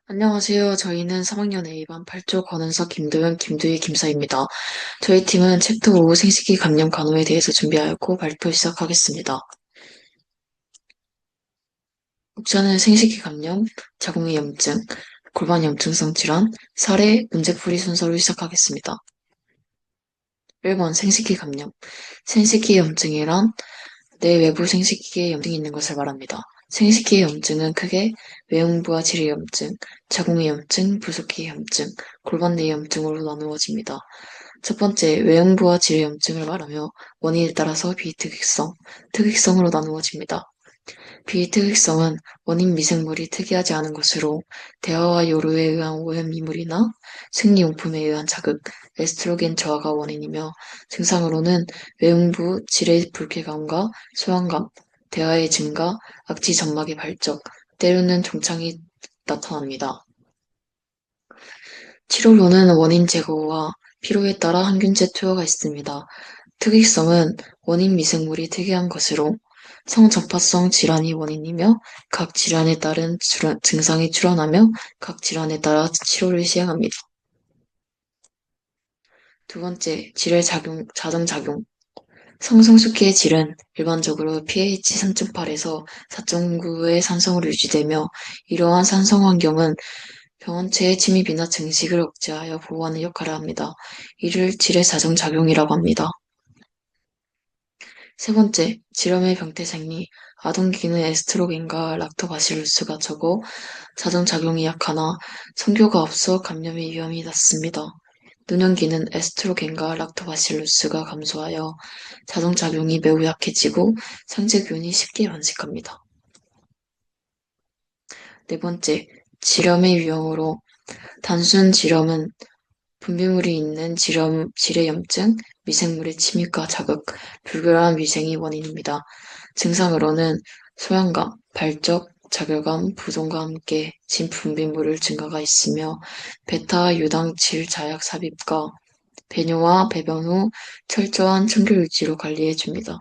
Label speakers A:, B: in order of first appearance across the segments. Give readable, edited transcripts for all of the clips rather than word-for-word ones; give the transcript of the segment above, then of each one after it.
A: 안녕하세요. 저희는 3학년 A반 8조 권은석, 김도현, 김두희, 김사입니다. 저희 팀은 챕터 5 생식기 감염 간호에 대해서 준비하였고 발표 시작하겠습니다. 목차는 생식기 감염, 자궁의 염증, 골반 염증성 질환, 사례, 문제풀이 순서로 시작하겠습니다. 1번 생식기 감염. 생식기 염증이란 내 외부 생식기에 염증이 있는 것을 말합니다. 생식기의 염증은 크게 외음부와 질의 염증, 자궁의 염증, 부속기의 염증, 골반 내 염증으로 나누어집니다. 첫 번째, 외음부와 질의 염증을 말하며 원인에 따라서 비특이성, 특이성으로 나누어집니다. 비특이성은 원인 미생물이 특이하지 않은 것으로 대화와 요로에 의한 오염 이물이나 생리용품에 의한 자극, 에스트로겐 저하가 원인이며 증상으로는 외음부 질의 불쾌감과 소환감, 대화의 증가, 악취 점막의 발적, 때로는 종창이 나타납니다. 치료로는 원인 제거와 필요에 따라 항균제 투여가 있습니다. 특이성은 원인 미생물이 특이한 것으로 성전파성 질환이 원인이며 각 질환에 따른 증상이 출현하며 각 질환에 따라 치료를 시행합니다. 두 번째, 질의 자정작용. 성성숙기의 질은 일반적으로 pH 3.8에서 4.9의 산성으로 유지되며 이러한 산성 환경은 병원체의 침입이나 증식을 억제하여 보호하는 역할을 합니다. 이를 질의 자정작용이라고 합니다. 세 번째, 질염의 병태생리. 아동기는 에스트로겐과 락토바실루스가 적어 자정작용이 약하나 성교가 없어 감염의 위험이 낮습니다. 노년기는 에스트로겐과 락토바실루스가 감소하여 자정작용이 매우 약해지고 상쇄균이 쉽게 번식합니다. 네 번째, 질염의 유형으로 단순 질염은 분비물이 있는 질의 염증, 미생물의 침입과 자극, 불결한 위생이 원인입니다. 증상으로는 소양감, 발적, 자결감, 부종과 함께 진 분비물 증가가 있으며 베타 유당질 자약 삽입과 배뇨와 배변 후 철저한 청결 유지로 관리해 줍니다.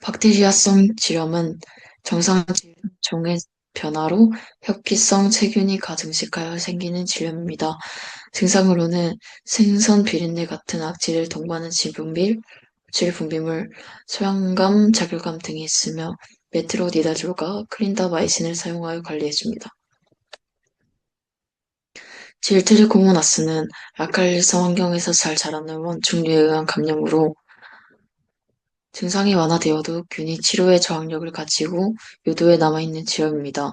A: 박테리아성 질염은 정상 종의 변화로 흡기성 세균이 가증식하여 생기는 질염입니다. 증상으로는 생선 비린내 같은 악취를 동반한 질분비물, 소양감, 자결감 등이 있으며 메트로니다졸과 클린다마이신을 사용하여 관리해줍니다. 질트리코모나스는 알칼리성 환경에서 잘 자라는 원충류에 의한 감염으로 증상이 완화되어도 균이 치료에 저항력을 가지고 요도에 남아있는 질염입니다.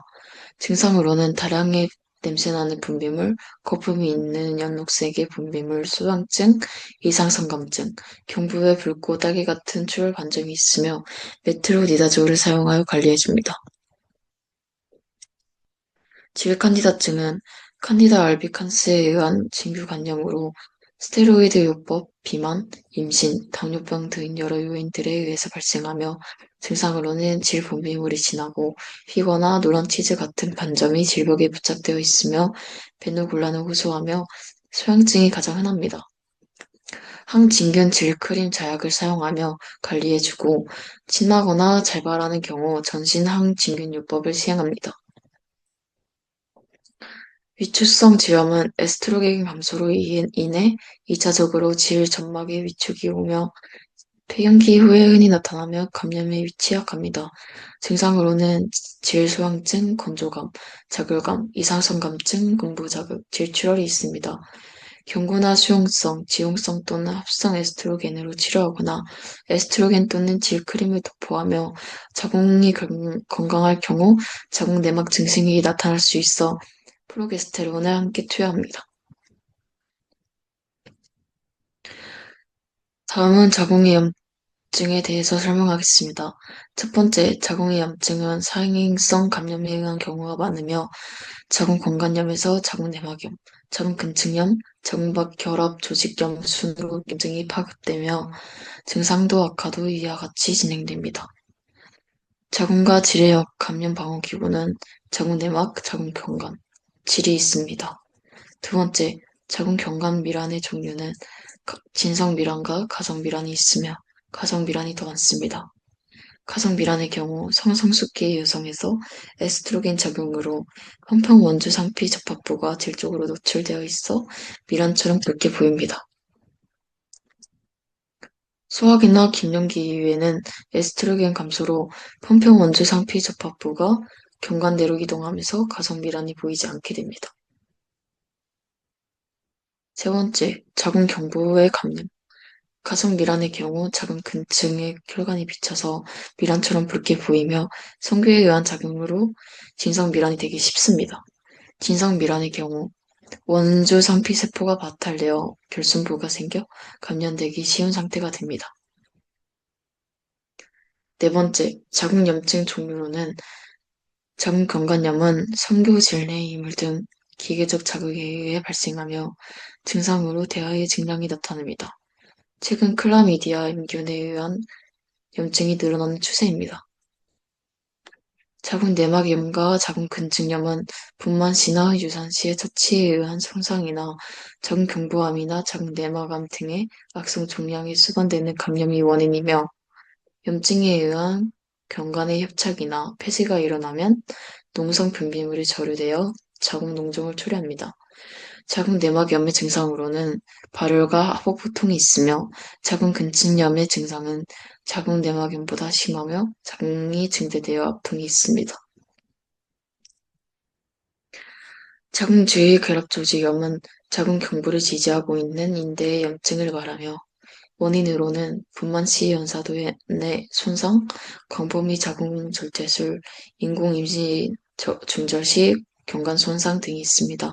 A: 증상으로는 다량의 냄새나는 분비물, 거품이 있는 연녹색의 분비물, 소양증, 이상성감증, 경부에 붉고 딸기 같은 출혈 반점이 있으며 메트로니다졸을 사용하여 관리해줍니다. 질칸디다증은 칸디다 알비칸스에 의한 진규 간염으로 스테로이드 요법, 비만, 임신, 당뇨병 등 여러 요인들에 의해서 발생하며 증상으로는 질 분비물이 진하고 휘거나 노란 치즈 같은 반점이 질벽에 부착되어 있으며 베누굴라는 호소하며 소양증이 가장 흔합니다. 항진균 질크림 자약을 사용하며 관리해주고 진하거나 재발하는 경우 전신 항진균요법을 시행합니다. 위축성 질염은 에스트로겐 감소로 인해 2차적으로 질 점막에 위축이 오며 폐경기 후에 흔히 나타나며 감염에 취약합니다. 증상으로는 질소항증, 건조감, 자결감, 이상성감증, 공부자극, 질출혈이 있습니다. 경구나 수용성, 지용성 또는 합성 에스트로겐으로 치료하거나 에스트로겐 또는 질크림을 도포하며 자궁이 건강할 경우 자궁 내막 증식이 나타날 수 있어 프로게스테론을 함께 투여합니다. 다음은 자궁의 염증에 대해서 설명하겠습니다. 첫 번째, 자궁의 염증은 사행성 감염에 의한 경우가 많으며 자궁 건강염에서 자궁 내막염, 자궁 근층염, 자궁 밖 결합 조직염 순으로 염증이 파급되며 증상도 악화도 이와 같이 진행됩니다. 자궁과 질의 감염 방어 기구는 자궁 내막, 자궁 경관, 질이 있습니다. 두 번째, 자궁 경관 미란의 종류는 진성 미란과 가정 미란이 있으며 가정 미란이 더 많습니다. 가성비란의 경우 성성숙기 여성에서 에스트로겐 작용으로 한평 원주 상피 접합부가 질적으로 노출되어 있어 미란처럼 붉게 보입니다. 소화기나 gin년기 이후에는 에스트로겐 감소로 편평 원주 상피 접합부가 경관대로 이동하면서 가성비란이 보이지 않게 됩니다. 세 번째, 자궁 경부의 감염. 가성 미란의 경우 자궁 근층에 혈관이 비쳐서 미란처럼 붉게 보이며 성교에 의한 작용으로 진성 미란이 되기 쉽습니다. 진성 미란의 경우 원주 상피세포가 바탈되어 결순부가 생겨 감염되기 쉬운 상태가 됩니다. 네 번째, 자궁염증 종류로는 자궁경관염은 성교 질내 이물 등 기계적 자극에 의해 발생하며 증상으로 대하의 증량이 나타납니다. 최근 클라미디아 임균에 의한 염증이 늘어나는 추세입니다. 자궁 내막염과 자궁 근증염은 분만시나 유산시의 처치에 의한 손상이나 자궁 경부암이나 자궁 내막암 등의 악성 종양이 수반되는 감염이 원인이며 염증에 의한 경관의 협착이나 폐쇄가 일어나면 농성 분비물이 저류되어 자궁 농종을 초래합니다. 자궁 내막염의 증상으로는 발열과 하복부통이 있으며 자궁 근친염의 증상은 자궁 내막염보다 심하며 자궁이 증대되어 아픔이 있습니다. 자궁 주위 결합조직염은 자궁 경부를 지지하고 있는 인대의 염증을 말하며 원인으로는 분만시 연사도의 손상, 광범위 자궁 절제술, 인공 임신 중절 시 경관 손상 등이 있습니다.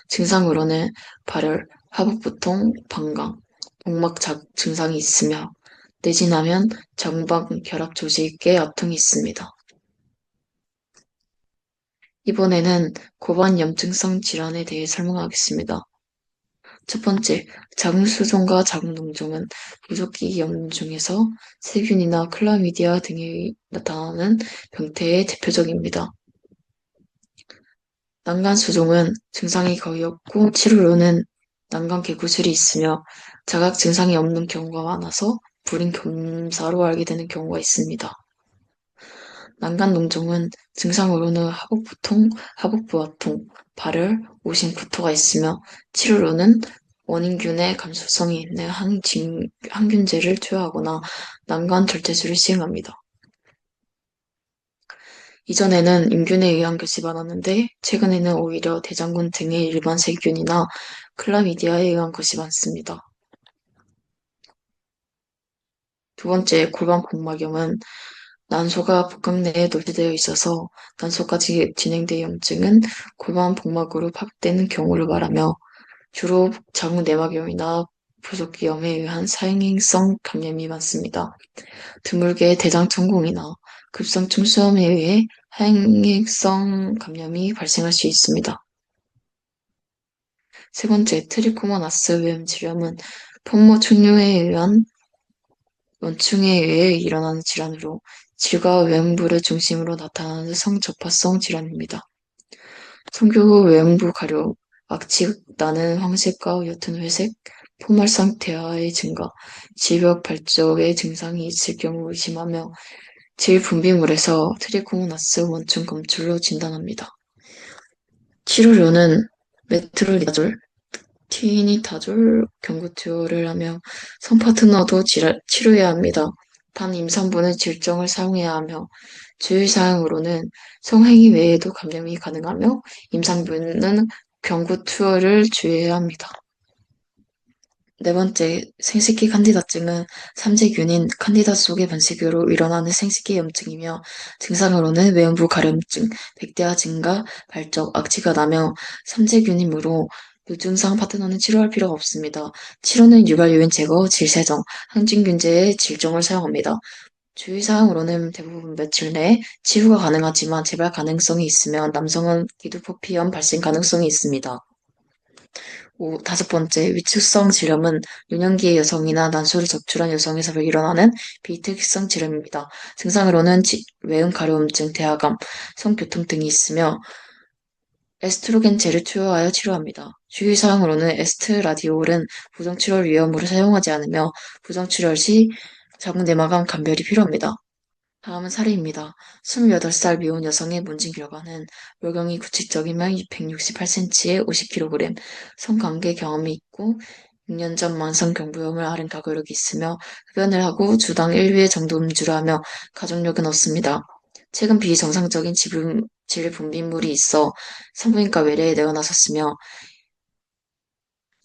A: 증상으로는 발열, 하복부통, 방광, 복막 증상이 있으며 내진하면 자궁방 결합 조직의 아픔이 있습니다. 이번에는 고반 염증성 질환에 대해 설명하겠습니다. 첫 번째, 자궁수종과 자궁농종은 부족기 염 중에서 세균이나 클라미디아 등이 나타나는 병태의 대표적입니다. 난간수종은 증상이 거의 없고 치료로는 난간 개구술이 있으며 자각 증상이 없는 경우가 많아서 불임 검사로 알게 되는 경우가 있습니다. 난간농종은 증상으로는 하복부통, 하복부화통, 발열, 오심, 구토가 있으며 치료로는 원인균의 감수성이 있는 항균제를 투여하거나 난간 절제술을 시행합니다. 이전에는 임균에 의한 것이 많았는데 최근에는 오히려 대장군 등의 일반 세균이나 클라미디아에 의한 것이 많습니다. 두 번째, 골반 복막염은 난소가 복강 내에 노출되어 있어서 난소까지 진행된 염증은 골반 복막으로 파악되는 경우를 말하며 주로 자궁 내막염이나 부속기염에 의한 사행성 감염이 많습니다. 드물게 대장천공이나 급성층 수염에 의해 하행성 감염이 발생할 수 있습니다. 세 번째, 트리코모나스 외음질염은 폭모 충뇨에 의한 원충에 의해 일어나는 질환으로 질과 외음부를 중심으로 나타나는 성접합성 질환입니다. 성교 후 외음부 가려, 악취 나는 황색과 옅은 회색, 포말상 태아의 증가, 질벽 발적의 증상이 있을 경우 의심하며 질 분비물에서 트리코모나스 원충 검출로 진단합니다. 치료료는 메트로니다졸, 티니다졸 경구 투여를 하며 성파트너도 치료해야 합니다. 단 임산부는 질정을 사용해야 하며 주의사항으로는 성행위 외에도 감염이 가능하며 임산부는 경구 투여를 주의해야 합니다. 네 번째, 생식기 칸디다증은 삼재균인 칸디다 속의 번식으로 일어나는 생식기 염증이며 증상으로는 외음부 가려움증, 백대화 증가, 발적, 악취가 나며 삼재균이므로 무증상 파트너는 치료할 필요가 없습니다. 치료는 유발 요인 제거, 질세정, 항진균제의 질정을 사용합니다. 주의사항으로는 대부분 며칠 내에 치료가 가능하지만 재발 가능성이 있으며 남성은 기두포피염 발생 가능성이 있습니다. 다섯 번째, 위축성 질염은 유년기의 여성이나 난소를 적출한 여성에서 일어나는 비특이성 질염입니다. 증상으로는 외음 가려움증, 대하감, 성교통 등이 있으며 에스트로겐제를 투여하여 치료합니다. 주의사항으로는 에스트라디올은 부정출혈 위험으로 사용하지 않으며 부정출혈 시 자궁 내막암 감별이 필요합니다. 다음은 사례입니다. 28살 미혼 여성의 문진 결과는 월경이 구치적이면 168cm에 50kg, 성관계 경험이 있고 6년 전 만성 경부염을 앓은 가족력이 있으며 흡연을 하고 주당 1회 정도 음주를 하며 가족력은 없습니다. 최근 비정상적인 질 분비물이 있어 산부인과 외래에 내어나섰으며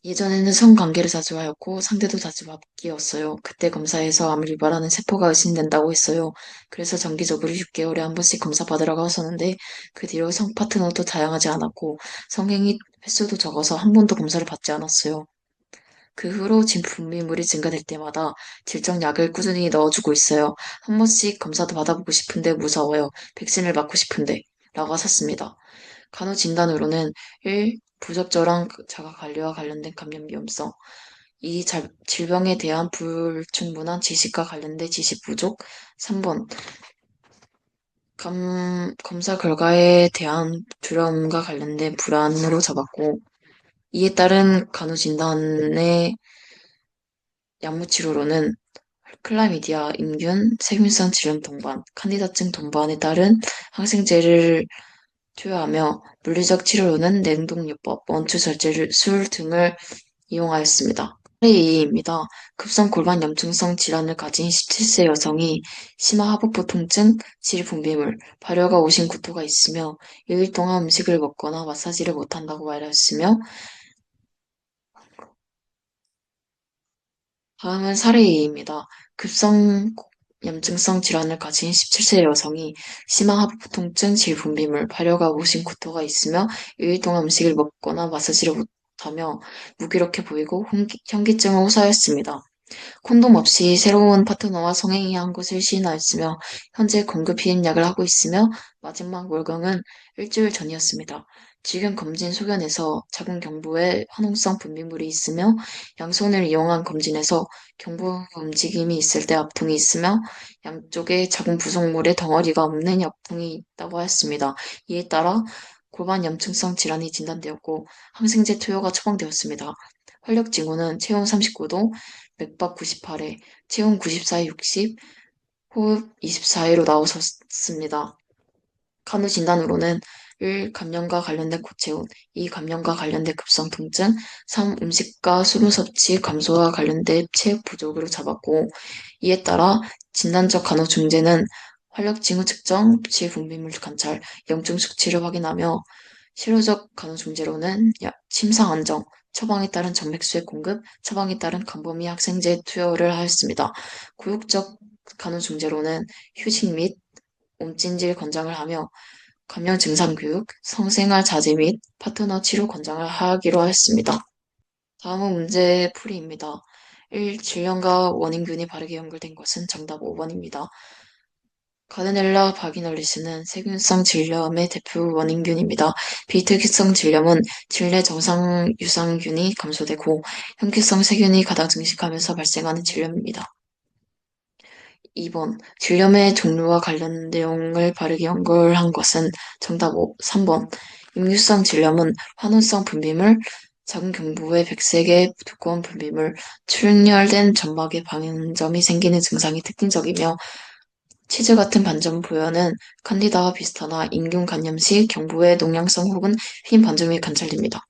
A: 예전에는 성관계를 자주 하였고 상대도 자주 바뀌었어요. 그때 검사에서 암을 유발하는 세포가 의심된다고 했어요. 그래서 정기적으로 6개월에 한 번씩 검사 받으라고 하셨는데 그 뒤로 성 파트너도 다양하지 않았고 성행위 횟수도 적어서 한 번도 검사를 받지 않았어요. 그 후로 진 분비물이 증가될 때마다 질적 약을 꾸준히 넣어주고 있어요. 한 번씩 검사도 받아보고 싶은데 무서워요. 백신을 맞고 싶은데 라고 하셨습니다. 간호 진단으로는 1. 부적절한 자가 관리와 관련된 감염 위험성 2. 질병에 대한 불충분한 지식과 관련된 지식 부족 3번 검사 결과에 대한 두려움과 관련된 불안으로 잡았고 이에 따른 간호 진단의 약물 치료로는 클라미디아, 임균, 세균성 질염 동반, 칸디다증 동반에 따른 항생제를 투여하며 물리적 치료로는 냉동요법, 원추절제술 등을 이용하였습니다. 2입니다. 급성 골반 염증성 질환을 가진 17세 여성이 심화 하복부 통증, 질 분비물, 발열과 오심 구토가 있으며 6일 동안 음식을 먹거나 마사지를 못한다고 말하였으며 다음은 사례 2입니다. 급성 염증성 질환을 가진 17세 여성이 심한 하복부 통증, 질 분비물, 발열과 오심 구토가 있으며 6일 동안 음식을 먹거나 마사지를 못하며 무기력해 보이고 현기증을 호소하였습니다. 콘돔 없이 새로운 파트너와 성행위한 것을 시인하였으며 현재 건급 피임약을 하고 있으며 마지막 월경은 일주일 전이었습니다. 지금 검진 소견에서 자궁 경부에 화농성 분비물이 있으며 양손을 이용한 검진에서 경부 움직임이 있을 때 압통이 있으며 양쪽에 자궁 부속물에 덩어리가 없는 약통이 있다고 하였습니다. 이에 따라 골반 염증성 질환이 진단되었고 항생제 투여가 처방되었습니다. 활력 징후는 체온 39도, 맥박 98회, 체온 94에 60, 호흡 24회로 나오셨습니다. 간호 진단으로는 1. 감염과 관련된 고체온, 2. 감염과 관련된 급성 통증, 3. 음식과 수분 섭취 감소와 관련된 체액 부족으로 잡았고 이에 따라 진단적 간호 중재는 활력 징후 측정, 질 분비물 관찰, 염증 수치를 확인하며 실효적 간호 중재로는 침상 안정, 처방에 따른 정맥수의 공급, 처방에 따른 광범위 학생제 투여를 하였습니다. 구역적 간호 중재로는 휴식 및 몸찜질 권장을 하며 감염 증상 교육, 성생활 자제 및 파트너 치료 권장을 하기로 하였습니다. 다음은 문제 풀이입니다. 1. 질염과 원인균이 바르게 연결된 것은 정답 5번입니다. 가르넬라 바기널리스는 세균성 질염의 대표 원인균입니다. 비특이성 질염은 질내 정상 유산균이 감소되고 현기성 세균이 가장 증식하면서 발생하는 질염입니다. 2번 질염의 종류와 관련 내용을 바르게 연결한 것은 정답 3번 임유성 질염은 환원성 분비물, 자궁 경부의 백색의 두꺼운 분비물, 출혈된 점막에 방점이 생기는 증상이 특징적이며 치즈 같은 반점 부여는 칸디다와 비슷하나 인균 감염 시 경부의 농양성 혹은 흰 반점이 관찰됩니다.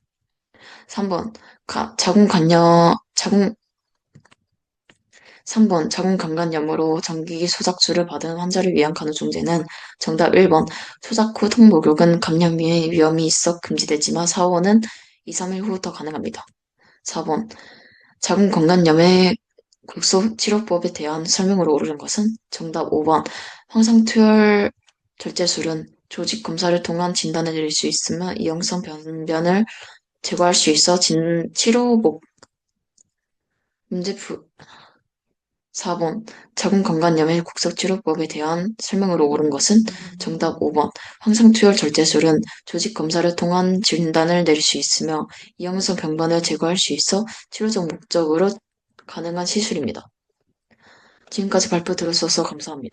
A: 3번 자궁 감간염으로 전기 소작주를 받은 환자를 위한 간호 중재는 정답 1번 소작 후 통목욕은 감염의 위험이 있어 금지되지만 샤워는 2, 3일 후부터 가능합니다. 4번 자궁 건강염의 국소 치료법에 대한 설명으로 오르는 것은 정답 5번 황상투열 절제술은 조직 검사를 통한 진단을 내릴 수 있으며 이형성 변변을 제거할 수 있어 치료 문제 4번 자궁건강염의 국소치료법에 대한 설명으로 옳은 것은 정답 5번 황상투열 절제술은 조직 검사를 통한 진단을 내릴 수 있으며 이형성 병변을 제거할 수 있어 치료적 목적으로 가능한 시술입니다. 지금까지 발표 들어주셔서 감사합니다.